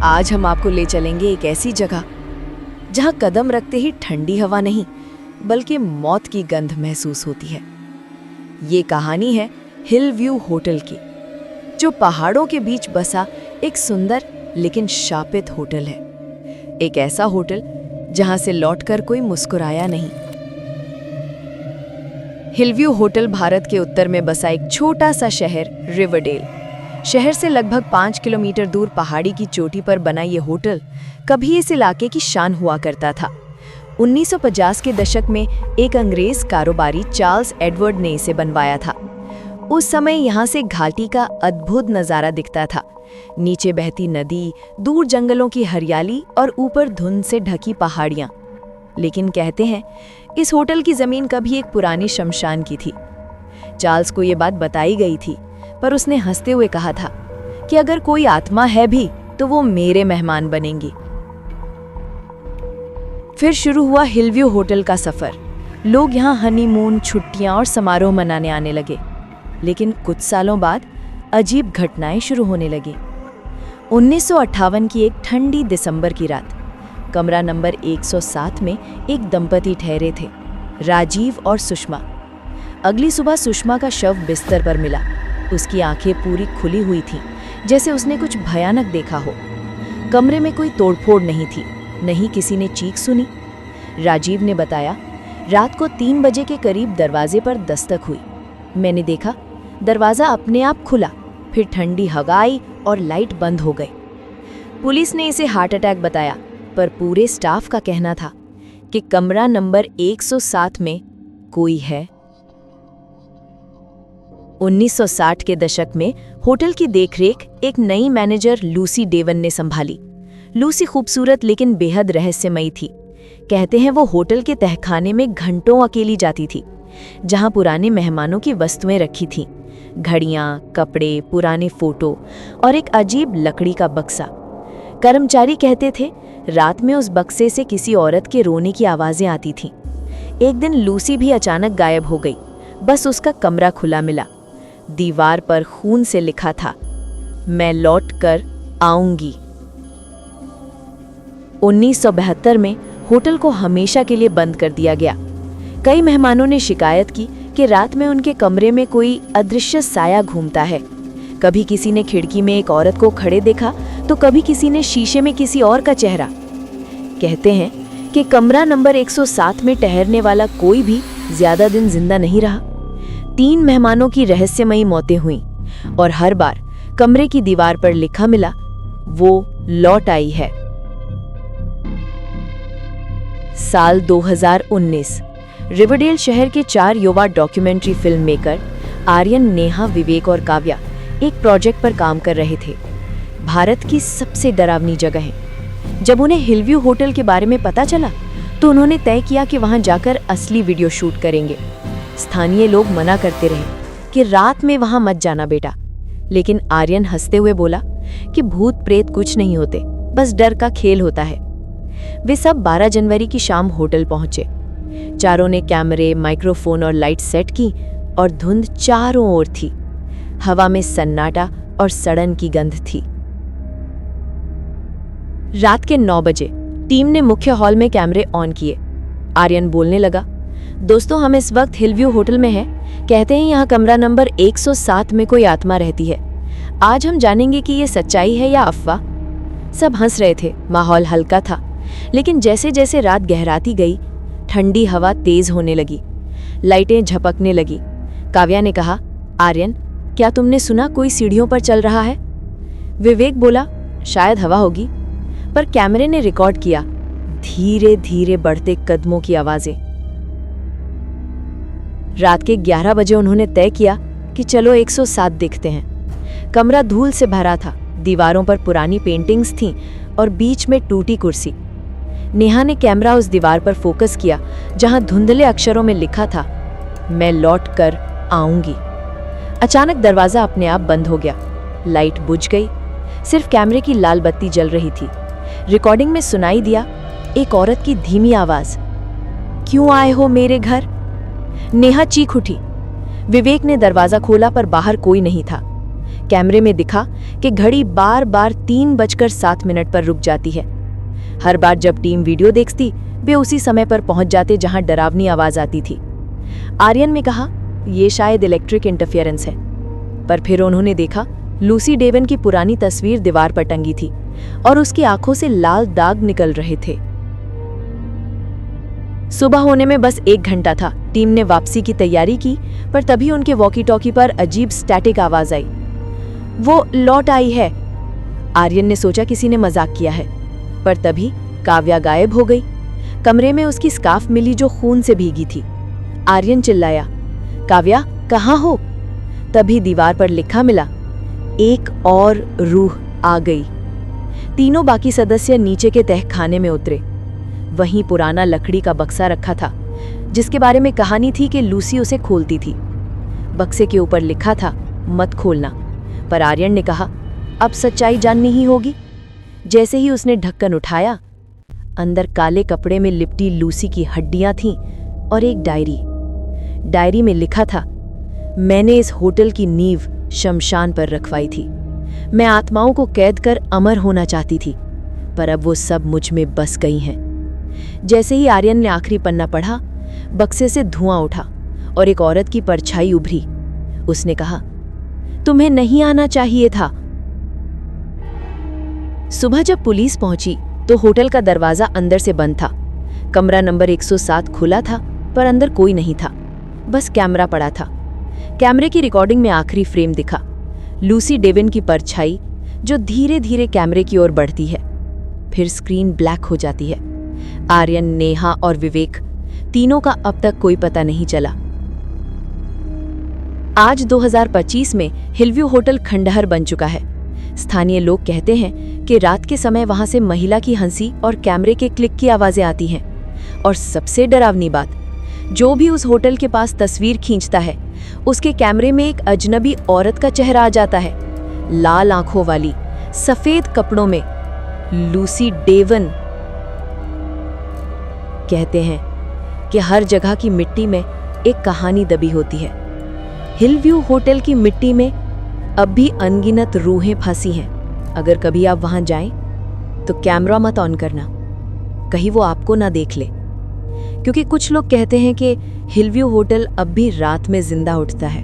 आज हम आपको ले चलेंगे एक ऐसी जगह जहां कदम रखते ही ठंडी हवा नहीं बल्कि मौत की गंध महसूस होती है। ये कहानी है हिल व्यू होटल की, जो पहाड़ों के बीच बसा एक सुंदर लेकिन शापित होटल है। एक ऐसा होटल जहां से लौटकर कोई मुस्कुराया नहीं। हिल व्यू होटल भारत के उत्तर में बसा एक छोटा सा शहर रिवरडेल। शहर से लगभग 5 किलोमीटर दूर पहाड़ी की चोटी पर बना ये होटल कभी इस इलाके की शान हुआ करता था। 1950 के दशक में एक अंग्रेज कारोबारी चार्ल्स एडवर्ड ने इसे बनवाया था। उस समय यहाँ से घाटी का अद्भुत नज़ारा दिखता था। नीचे बहती नदी, दूर जंगलों की हरियाली और ऊपर धुंध से ढकी पहाड़ियाँ। लेकिन कहते हैं इस होटल की ज़मीन कभी एक पुरानी शमशान की थी। चार्ल्स को ये बात बताई गई थी, पर उसने हंसते हुए कहा था कि अगर कोई आत्मा है भी तो वो मेरे मेहमान बनेंगी। फिर शुरू हुआ हिल व्यू होटल का सफर। लोग यहाँ हनीमून, छुट्टियां और समारोह मनाने आने लगे। लेकिन कुछ सालों बाद अजीब घटनाएं शुरू होने लगी। 1958 की एक ठंडी दिसंबर की रात कमरा नंबर 107 में एक दंपति ठहरे थे, राजीव और सुषमा। अगली सुबह सुषमा का शव बिस्तर पर मिला। उसकी आंखें पूरी खुली हुई थीं, जैसे उसने कुछ भयानक देखा हो। कमरे में कोई तोड़फोड़ नहीं थी, नहीं किसी ने चीख सुनी। राजीव ने बताया, रात को 3 बजे के करीब दरवाजे पर दस्तक हुई। मैंने देखा दरवाज़ा अपने आप खुला, फिर ठंडी हवा आई और लाइट बंद हो गई। पुलिस ने इसे हार्ट अटैक बताया, पर पूरे स्टाफ का कहना था कि कमरा नंबर 107 में कोई है। 1960 के दशक में होटल की देखरेख एक नई मैनेजर लूसी डेवन ने संभाली। लूसी खूबसूरत लेकिन बेहद रहस्यमयी थी। कहते हैं वो होटल के तहखाने में घंटों अकेली जाती थी, जहां पुराने मेहमानों की वस्तुएं रखी थीं, घड़ियां, कपड़े, पुराने फोटो और एक अजीब लकड़ी का बक्सा। कर्मचारी कहते थे रात में उस बक्से से किसी औरत के रोने की आवाजें आती थीं। एक दिन लूसी भी अचानक गायब हो गई, बस उसका कमरा खुला मिला। दीवार पर खून से लिखा था, मैं लौट कर आऊंगी। 1972 में होटल को हमेशा के लिए बंद कर दिया गया। कई मेहमानों ने शिकायत की कि रात में उनके कमरे में कोई अदृश्य साया घूमता है। कभी किसी ने खिड़की में एक औरत को खड़े देखा, तो कभी किसी ने शीशे में किसी और का चेहरा। कहते हैं कि कमरा नंबर 107 में ठहरने वाला कोई भी ज्यादा दिन जिंदा नहीं रहा। 3 मेहमानों की रहस्यमयी मौतें हुईं और हर बार कमरे की दीवार पर लिखा मिला, वो लौट आई है। साल 2019। रिवरडेल शहर के 4 युवा documentary film maker Aryan, Neha, Vivek और काव्या एक प्रोजेक्ट पर काम कर रहे थे। भारत की सबसे डरावनी जगह है। जब उन्हें हिल व्यू होटल के बारे में पता चला तो उन्होंने तय किया कि वहां जाकर असली वीडियो शूट करेंगे। स्थानीय लोग मना करते रहे कि रात में वहां मत जाना बेटा, लेकिन आर्यन हंसते हुए बोला कि भूत प्रेत कुछ नहीं होते, बस डर का खेल होता है। वे सब 12 जनवरी की शाम होटल पहुंचे। चारों ने कैमरे, माइक्रोफोन और लाइट सेट की और धुंध चारों ओर थी। हवा में सन्नाटा और सड़न की गंध थी। रात के 9 बजे टीम ने मुख्य हॉल में कैमरे ऑन किए। आर्यन बोलने लगा, दोस्तों हम इस वक्त हिल व्यू होटल में हैं। कहते हैं यहाँ कमरा नंबर 107 में कोई आत्मा रहती है। आज हम जानेंगे कि ये सच्चाई है या अफवाह। सब हंस रहे थे, माहौल हल्का था। लेकिन जैसे जैसे रात गहराती गई, ठंडी हवा तेज होने लगी, लाइटें झपकने लगी। काव्या ने कहा, आर्यन क्या तुमने सुना कोई सीढ़ियों पर चल रहा है? विवेक बोला, शायद हवा होगी। पर कैमरे ने रिकॉर्ड किया धीरे धीरे बढ़ते कदमों की आवाजें। रात के 11 बजे उन्होंने तय किया कि चलो 107 देखते हैं। कमरा धूल से भरा था, दीवारों पर पुरानी पेंटिंग्स थीं और बीच में टूटी कुर्सी। नेहा ने कैमरा उस दीवार पर फोकस किया जहां धुंधले अक्षरों में लिखा था, मैं लौट कर आऊंगी। अचानक दरवाजा अपने आप बंद हो गया, लाइट बुझ गई, सिर्फ कैमरे की लाल बत्ती जल रही थी। रिकॉर्डिंग में सुनाई दिया एक औरत की धीमी आवाज, क्यों आए हो मेरे घर? नेहा चीख उठी। विवेक ने दरवाजा खोला पर बाहर कोई नहीं था। कैमरे में दिखा कि घड़ी बार बार 3:07 पर रुक जाती है। हर बार जब टीम वीडियो देखती, वे उसी समय पर पहुंच जाते जहां डरावनी आवाज आती थी। आर्यन ने कहा, ये शायद इलेक्ट्रिक इंटरफेरेंस है। पर फिर उन्होंने देखा लूसी डेवन की पुरानी तस्वीर दीवार पर टंगी थी और उसकी आंखों से लाल दाग निकल रहे थे। सुबह होने में बस 1 घंटा था। टीम ने वापसी की तैयारी की, पर तभी उनके वॉकी टॉकी पर अजीब स्टैटिक आवाज आई। वो लौट आई है। आर्यन ने सोचा किसी ने मजाक किया है, पर तभी काव्या गायब हो गई। कमरे में उसकी स्कार्फ मिली जो खून से भीगी थी। आर्यन चिल्लाया, काव्या कहाँ हो? तभी दीवार पर लिखा मिला, एक और रूह आ गई। तीनों बाकी सदस्य नीचे के तहखाने में उतरे। वहीं पुराना लकड़ी का बक्सा रखा था, जिसके बारे में कहानी थी कि लूसी उसे खोलती थी। बक्से के ऊपर लिखा था, मत खोलना। पर आर्यन ने कहा, अब सच्चाई जाननी ही होगी। जैसे ही उसने ढक्कन उठाया, अंदर काले कपड़े में लिपटी लूसी की हड्डियां थीं और एक डायरी। डायरी में लिखा था, मैंने इस होटल की नींव शमशान पर रखवाई थी। मैं आत्माओं को कैद कर अमर होना चाहती थी, पर अब वो सब मुझ में बस गई हैं। जैसे ही आर्यन ने आखिरी पन्ना पढ़ा, बक्से से धुआं उठा और एक औरत की परछाई उभरी। उसने कहा, तुम्हें नहीं आना चाहिए था। सुबह जब पुलिस पहुंची तो होटल का दरवाजा अंदर से बंद था। कमरा नंबर 107 खुला था, पर अंदर कोई नहीं था, बस कैमरा पड़ा था। कैमरे की रिकॉर्डिंग में आखिरी फ्रेम दिखा, लूसी डेवन की परछाई जो धीरे धीरे कैमरे की ओर बढ़ती है, फिर स्क्रीन ब्लैक हो जाती है। आर्यन, नेहा और विवेक, तीनों का अब तक कोई पता नहीं चला। आज 2025 में हिलव्यू होटल खंडहर बन चुका है। स्थानीय लोग कहते हैं कि रात के समय वहां से महिला की हंसी और कैमरे के क्लिक की आवाजें आती हैं। और सबसे डरावनी बात, जो भी उस होटल के पास तस्वीर खींचता है, उसके कैमरे में एक अजनबी औरत का चेहरा आ जाता है, लाल आंखों वाली, सफेद कपड़ों में, लूसी डेवन। कहते हैं कि हर जगह की मिट्टी में एक कहानी दबी होती है। हिलव्यू होटल की मिट्टी में अब भी अनगिनत रूहें फंसी हैं। अगर कभी आप वहां जाएं, तो कैमरा मत ऑन करना, कहीं वो आपको ना देख ले, क्योंकि कुछ लोग कहते हैं कि हिलव्यू होटल अब भी रात में जिंदा उठता है।